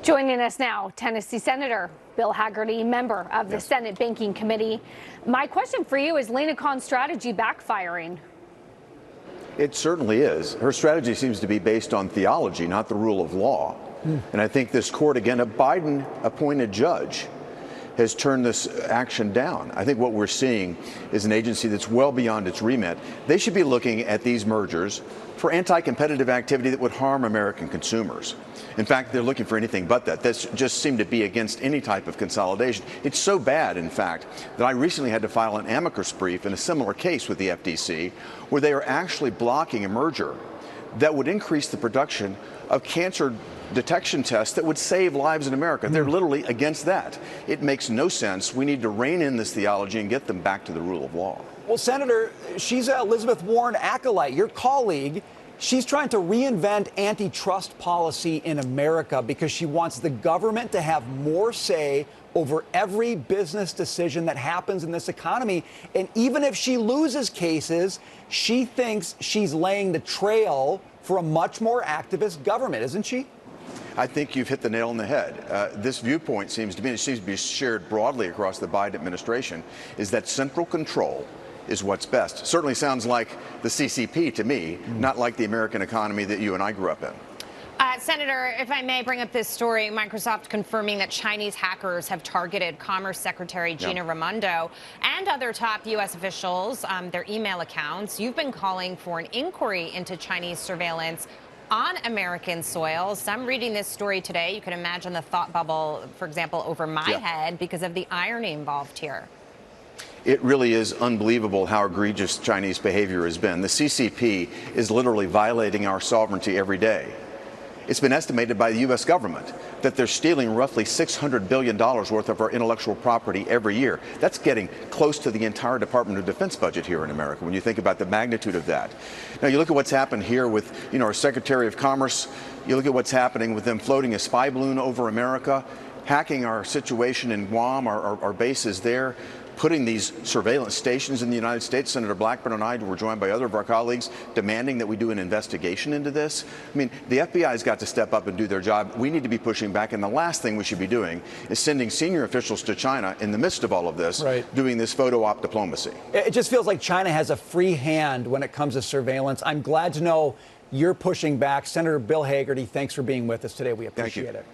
Joining us now, Tennessee Senator Bill Hagerty, member of the Senate Banking Committee. My question for you, is Lena Khan's strategy backfiring? It certainly is. Her strategy seems to be based on theology, not the rule of law. And I think this court, again, a Biden-appointed judge, has turned this action down. I think what we're seeing is an agency that's well beyond its remit. They should be looking at these mergers for anti-competitive activity that would harm American consumers. In fact, they're looking for anything but that. That just seemed to be against any type of consolidation. It's so bad, in fact, that I recently had to file an amicus brief in a similar case with the FTC, where they are actually blocking a merger that would increase the production of cancer detection tests that would save lives in America. They're literally against that. It makes no sense. We need to rein in this theology and get them back to the rule of law. Well, Senator, she's an Elizabeth Warren acolyte, your colleague. She's trying to reinvent antitrust policy in America because she wants the government to have more say over every business decision that happens in this economy. And even if she loses cases, she thinks she's laying the trail for a much more activist government, isn't she? I think you've hit the nail on the head. This viewpoint seems to be shared broadly across the Biden administration, is that central control is what's best. Certainly sounds like the CCP to me, not like the American economy that you and I grew up in. Senator, if I may bring up this story, Microsoft confirming that Chinese hackers have targeted Commerce Secretary Gina Raimondo and other top U.S. officials, their email accounts. You've been calling for an inquiry into Chinese surveillance on American soil. Some reading this story today, you can imagine the thought bubble, for example, over my head because of the irony involved here. It really is unbelievable how egregious Chinese behavior has been. The CCP is literally violating our sovereignty every day. It's been estimated by the U.S. government that they're stealing roughly $600 billion worth of our intellectual property every year. That's getting close to the entire Department of Defense budget here in America when you think about the magnitude of that. Now, you look at what's happened here with, our Secretary of Commerce. You look at what's happening with them floating a spy balloon over America, hacking our situation in Guam, our bases there, putting these surveillance stations in the United States. Senator Blackburn and I were joined by other of our colleagues demanding that we do an investigation into this. I mean, the FBI's got to step up and do their job. We need to be pushing back. And the last thing we should be doing is sending senior officials to China in the midst of all of this, doing this photo op diplomacy. It just feels like China has a free hand when it comes to surveillance. I'm glad to know you're pushing back. Senator Bill Hagerty, thanks for being with us today. We appreciate it.